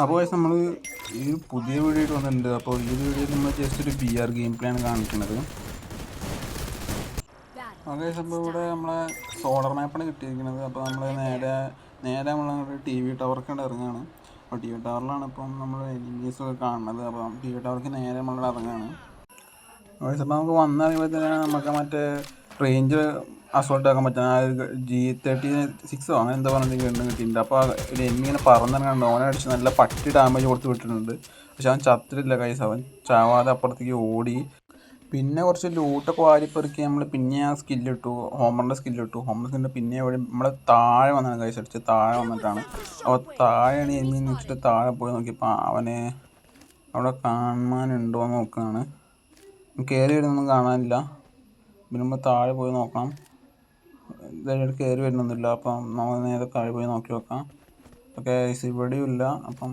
അപ്പോൾ നമ്മൾ ഈ ഒരു പുതിയ വീഡിയോ ആയിട്ട് വന്നിട്ടുണ്ട്. അപ്പോൾ ഈ ഒരു വീഡിയോയിൽ നമ്മൾ ജസ്റ്റ് ഒരു VR ഗെയിം പ്ലേ ആണ് കാണിക്കുന്നത്. ഓക്കെ, അപ്പോൾ ഇവിടെ നമ്മളെ സോളർ മാപ്പാണ് കിട്ടിയിരിക്കുന്നത്. അപ്പോൾ നമ്മൾ നേരെ നമ്മൾ TV ടവർക്ക് ഇറങ്ങുകയാണ്. അപ്പോൾ TV ടവറിലാണ് ഇപ്പം നമ്മൾ എനിമീസൊക്കെ കാണുന്നത്. അപ്പം TV ടവർക്ക് നേരെ നമ്മൾ ഇറങ്ങുകയാണ്. ഓക്കെ, അപ്പോൾ നമുക്ക് വന്നറിയുമ്പോൾ തന്നെ നമുക്ക് മറ്റേ റേഞ്ച് അസോൾട്ട് ആക്കാൻ പറ്റുന്ന G36 അങ്ങനെ എന്താ പറഞ്ഞിട്ട് ഗണ്ണ് കിട്ടിയിട്ടുണ്ട്. അപ്പോൾ ഒരു എനിമി ഇങ്ങനെ പറന്നിറങ്ങുന്നുണ്ട്. ഓനെ അടിച്ച് നല്ല പട്ടി ഡാമേജ് കൊടുത്ത് വിട്ടിട്ടുണ്ട്. പക്ഷെ അവൻ ചത്തിട്ടില്ല കൈസ്. അവൻ ചാവാതെ അപ്പുറത്തേക്ക് ഓടി. പിന്നെ കുറച്ച് ലൂട്ടൊക്കെ വാരിപ്പെറുക്കി നമ്മൾ പിന്നെ ആ സ്കില്ലിട്ടു, ഹോമറിൻ്റെ സ്കില്ലിട്ടു. പിന്നെ വഴി നമ്മൾ താഴെ വന്നാണ് കൈസ് അടിച്ച് താഴെ വന്നിട്ടാണ്. അപ്പോൾ താഴെയാണ് എനിമി വെച്ചിട്ട് താഴെ പോയി നോക്കിയപ്പോൾ അവനെ അവിടെ കാണാനുണ്ടോ എന്ന് നോക്കുകയാണ്. കയറി വരുന്നൊന്നും കാണാനില്ല. പിന്നെ നമ്മൾ താഴെ പോയി നോക്കണം. ഇതായിട്ട് കയറി വരുന്നൊന്നുമില്ല. അപ്പം നമ്മൾ നേരെ താഴെ പോയി നോക്കി നോക്കാം. ഓക്കെ, ഇവിടെയും ഇല്ല. അപ്പം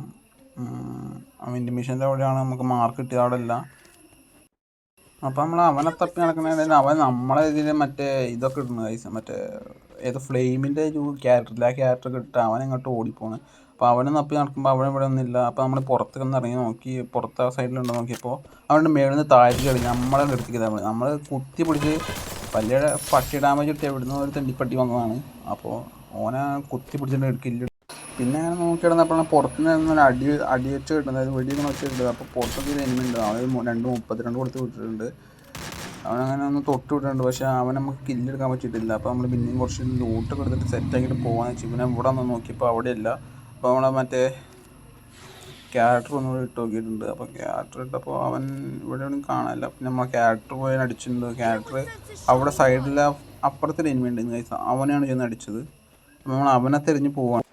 അവൻ്റെ മിഷൻ്റെ അവിടെയാണ് നമുക്ക് മാർക്ക് കിട്ടിയത്, അവിടെ ഇല്ല. അപ്പം നമ്മൾ അവനെ തപ്പി നടക്കുന്നതിന് അവൻ നമ്മളെ ഇതിൽ മറ്റേ ഇതൊക്കെ ഇടുന്നു കൈസ്, മറ്റേ ഏതോ ഫ്ലെയിമിൻ്റെ ഒരു ക്യാരക്ടറില്ല, ആ ക്യാരക്ടറൊക്കെ ഇട്ട് അവൻ ഇങ്ങോട്ട് ഓടിപ്പോണ്. അപ്പോൾ അവനെ തപ്പി നടക്കുമ്പോൾ അവൻ ഇവിടെ ഒന്നുമില്ല. അപ്പോൾ നമ്മൾ പുറത്തേക്ക് ഒന്ന് ഇറങ്ങി നോക്കി, പുറത്ത് ആ സൈഡിലുണ്ടോ നോക്കിയപ്പോൾ അവൻ്റെ മേളിൽ നിന്ന് താഴത്തേക്ക് കളി നമ്മളെ എടുത്തിട്ട് നമ്മൾ കുത്തി പിടിച്ച് വലിയ പട്ടി ഡാമേജ് കിട്ടി എവിടുന്ന് ഒരു തെണ്ടിപ്പട്ടി വന്നതാണ്. അപ്പോൾ ഓനെ കുത്തി പിടിച്ചിട്ട് എടുക്കില്ല. പിന്നെ അങ്ങനെ നോക്കി കിടന്നപ്പോഴാണ് പുറത്ത് നിന്ന് അടി വെച്ച് കിട്ടുന്നത്, അതായത് വെടിയൊക്കെ വെച്ച് കിട്ടുന്നത്. അപ്പോൾ പുറത്തൊക്കെ ഒരു എനിമി ഉണ്ട്. അവൻ 2:32 കൊടുത്ത് വിട്ടിട്ടുണ്ട്. അവനങ്ങനെ ഒന്ന് തൊട്ട് വിട്ടിട്ടുണ്ട്. പക്ഷേ അവൻ നമുക്ക് കില്ലെടുക്കാൻ പറ്റിയിട്ടില്ല. അപ്പോൾ നമ്മൾ പിന്നെയും കുറച്ച് ലൂട്ടൊക്കെ എടുത്തിട്ട് സെറ്റാക്കിയിട്ട് പോകാമെന്ന് വെച്ചു. പിന്നെ ഇവിടെ ഒന്ന് നോക്കിയപ്പോൾ അവിടെയല്ല. അപ്പോൾ നമ്മളെ മറ്റേ ക്യാരക്ടർ ഒന്നുകൂടി ഇട്ട് നോക്കിയിട്ടുണ്ട്. അപ്പോൾ ക്യാരക്ടർ ഇട്ടപ്പോൾ അവൻ ഇവിടെ ഒന്നും കാണാനില്ല. പിന്നെ നമ്മൾ ക്യാരക്ടർ പോയി അടിച്ചിട്ടുണ്ട്. ക്യാരക്ടർ അവിടെ സൈഡിൽ അപ്പുറത്തൊരു എനിമി ഉണ്ട് ഗൈസ്, അവനെയാണ് ചെന്ന് അടിച്ചത്. നമ്മൾ അവനെ തിരിഞ്ഞ് പോവാണ്.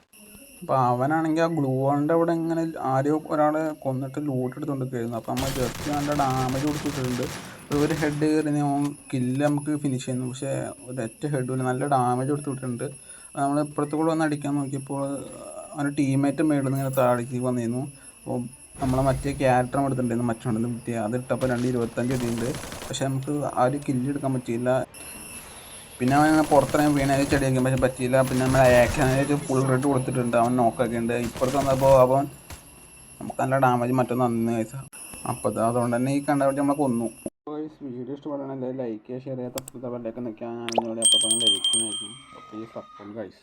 അപ്പോൾ അവനാണെങ്കിൽ ആ ഗ്ലൂവാളിൻ്റെ അവിടെ ഇങ്ങനെ ആരോ ഒരാളെ കൊന്നിട്ട് ലൂട്ട് എടുത്തുകൊണ്ടിരിക്കുകയായിരുന്നു. അപ്പോൾ നമ്മൾ ജസ്റ്റ് നല്ല ഡാമേജ് കൊടുത്തിട്ടുണ്ട്. ഒരു ഹെഡ് കയറി കില്ല് നമുക്ക് ഫിനിഷ് ചെയ്യുന്നു. പക്ഷേ ഒരൊറ്റ ഹെഡില്ല, നല്ല ഡാമേജ് കൊടുത്തിട്ടുണ്ട്. നമ്മൾ ഇപ്പുറത്ത് കൂടെ വന്ന് അടിക്കാൻ നോക്കിയപ്പോൾ അവൻ്റെ ടീമേറ്റ് മേളിൽ നിന്ന് ഇങ്ങനെ താഴേക്ക് വന്നിരുന്നു. അപ്പോൾ നമ്മളെ മറ്റേ ക്യാരക്ടർ എടുത്തിട്ടുണ്ടായിരുന്നു, മറ്റുണ്ടെന്ന് കിട്ടിയ അതിട്ടപ്പോൾ 2:25 കിട്ടിയിട്ടുണ്ട്. പക്ഷേ നമുക്ക് ആ ഒരു കില്ല് എടുക്കാൻ പറ്റിയില്ല. പിന്നെ അവൻ പുറത്തിറങ്ങി വീണാൽ ചെടി വയ്ക്കാൻ പക്ഷേ പറ്റിയില്ല. പിന്നെ നമ്മൾ ആക്ഷനായിട്ട് ഫുൾ റെഡ് കൊടുത്തിട്ടുണ്ട്, അവൻ നോക്കൊക്കെ ഉണ്ട്. ഇപ്പുറത്ത് വന്നപ്പോൾ അവൻ നമുക്ക് നല്ല ഡാമേജ് മറ്റൊന്ന് തന്നു കഴിച്ച. അപ്പോൾ അതുകൊണ്ട് തന്നെ ഈ കണ്ടവിടെ നമ്മളെ കൊന്നു. വീഡിയോ ഇഷ്ടപ്പെടുകയാണെങ്കിൽ ലൈക്ക് ചെയ്യുക, ഷെയർ ചെയ്യുക, തൊട്ടടുത്ത ബെല്ലൈക്കൺ നിൽക്കാൻ ഞാൻ ഇതിലൂടെ അപ്പോൾ ലഭിക്കുന്നതായിരിക്കും. Please support guys.